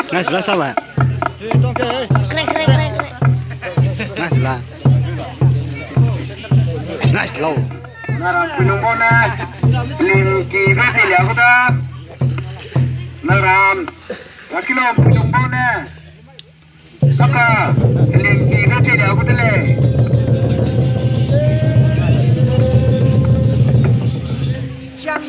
Ngai sebelah sama. Krek krek krek krek. Ngai sebelah. Ngai slow. Pinung bona, lim kiba tidak aku tak. Naram, laki lo pinung bona. Kakak, lim kiba tidak aku tak le. Siang.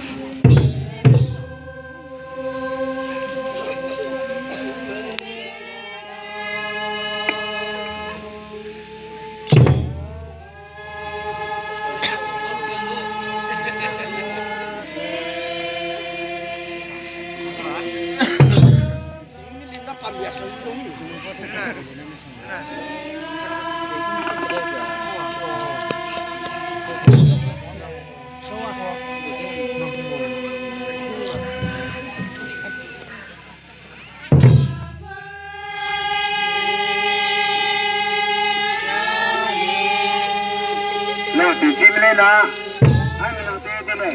Lo tu chim lên đó, hai mình làm thế này.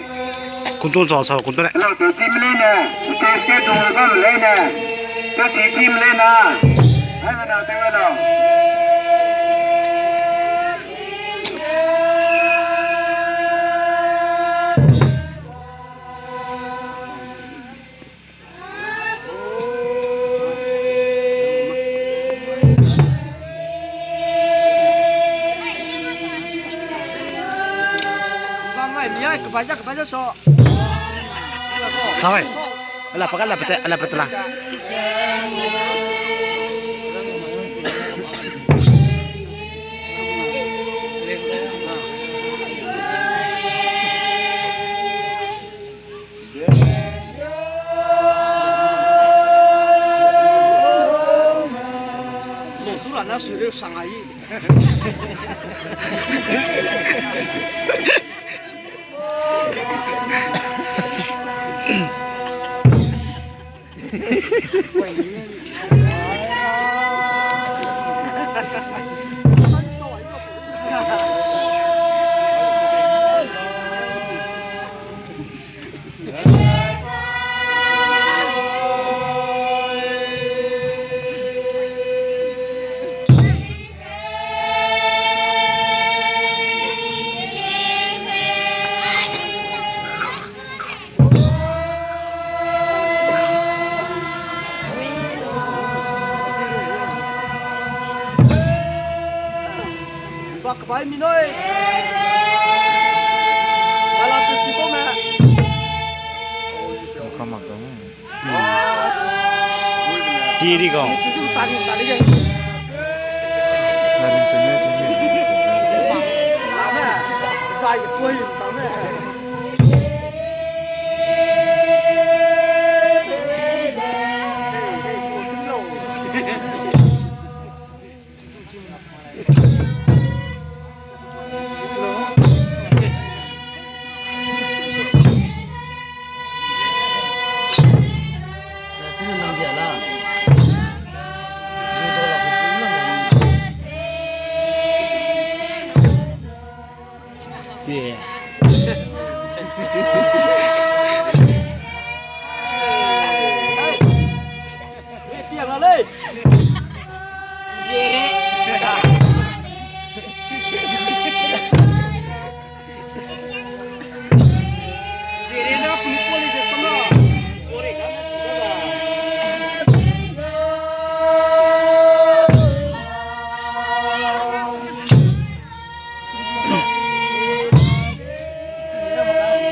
Kuntul sao kuntul đấy. Lo tu chim lên nè, cái đồ nó lên nè, nó chỉ chim lên nè, hai mình làm thế nào? Kebanyak so. Sao vậy? Là pakai lah petelah. Surat nak suruh sangai. Kebaik minoi. Kalau festival mah. Kamu kamu. Diri kau. Tadi je. Lain jenis. Lama. Saya tuai lama. Yeah. Tiang lah leh. Jere na puni polis sama. Ore kana juga.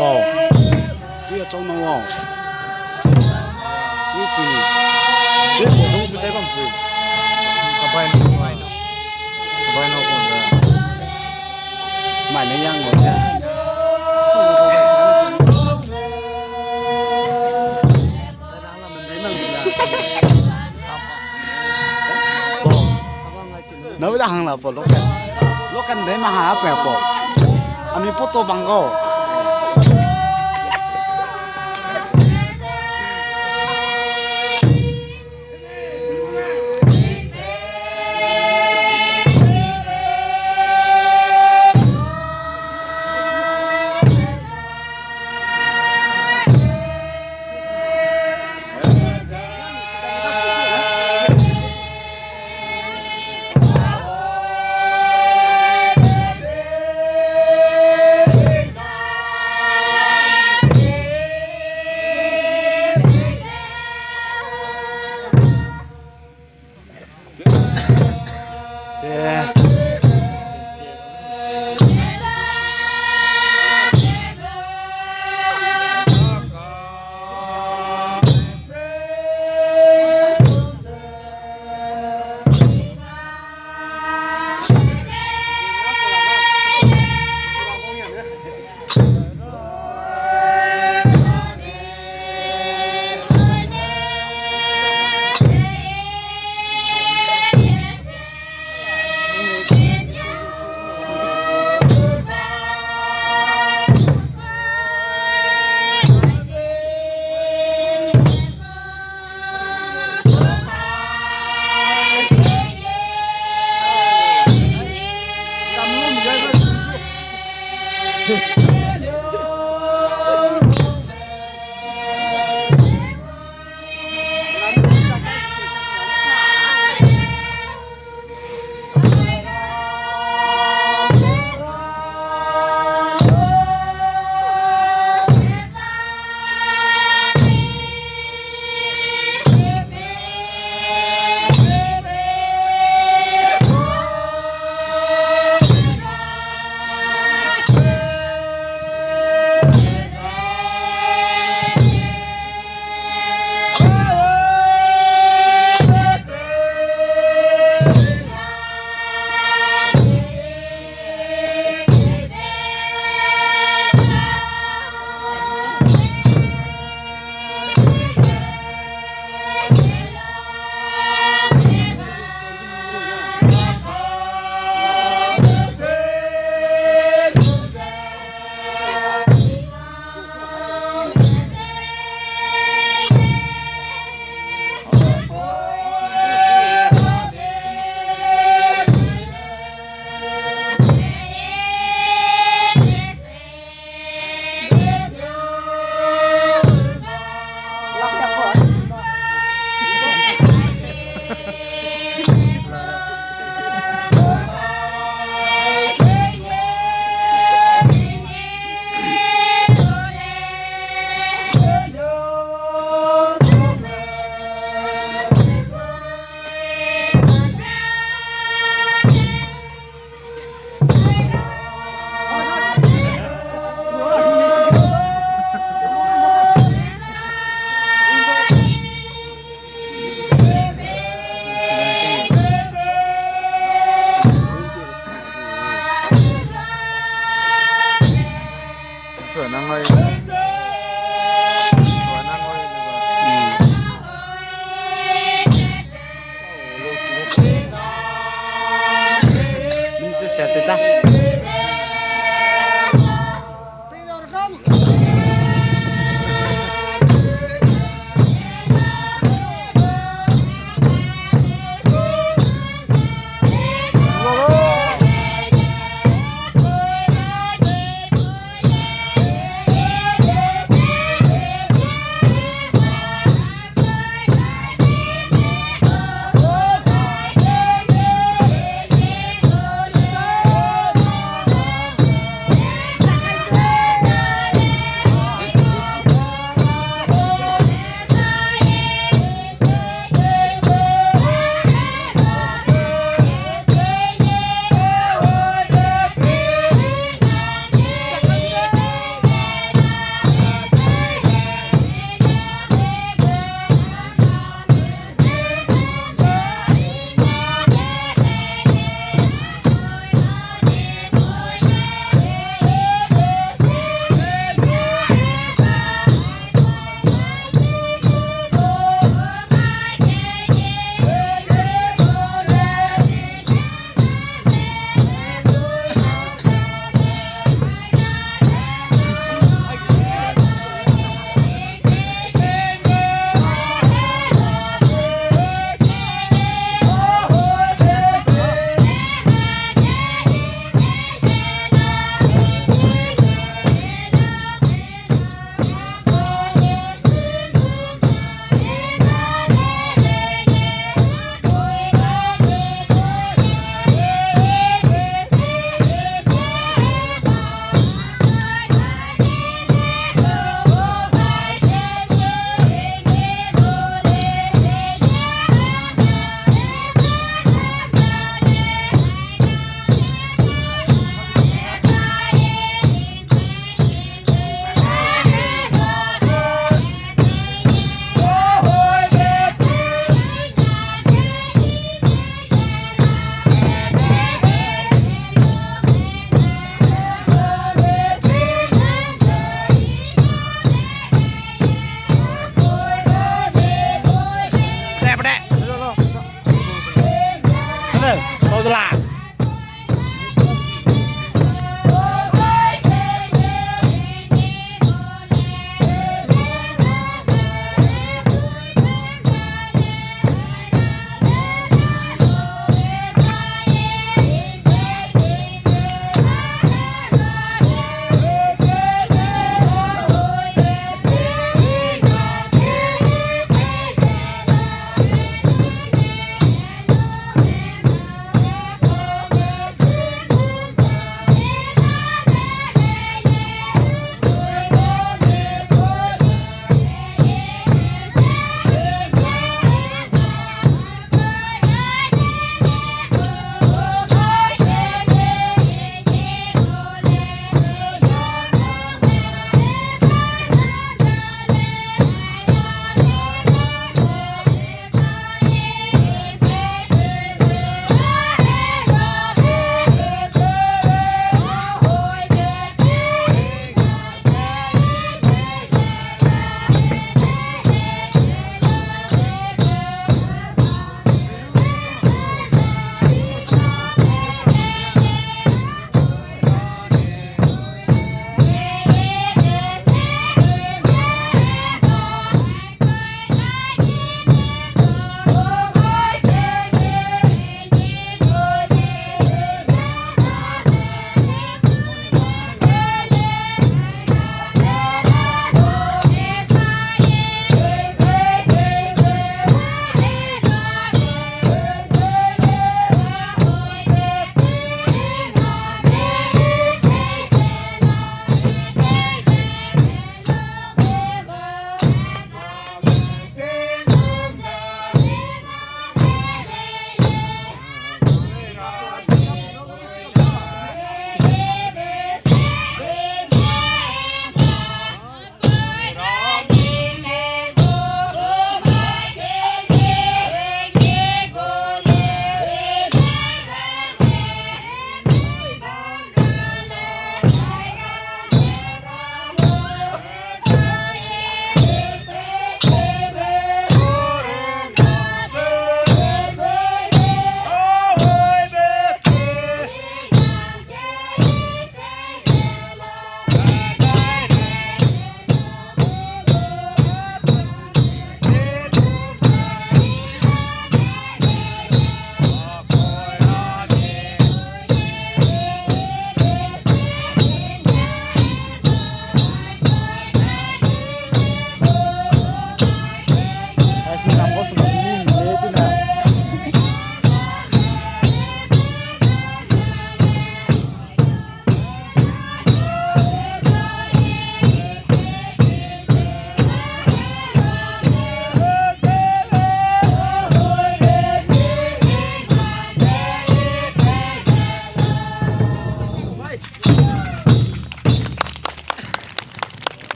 Kau. Dia trong nó ngon. Ini sini. Dia bosong kita kan free. Kapai no pun dah. Mana yang ngornya? Nếu đã hàng là bộ lúc cần đấy mà hả bèo bộ, anh đi photo bằng cô.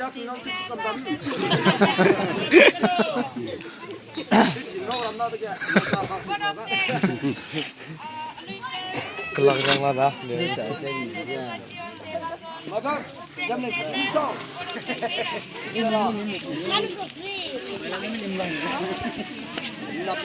지나 그냥 좀 담담이. 진로 안 나도 게. Kelang yang mana? 맞아. 잠내 있어. 이거라. 나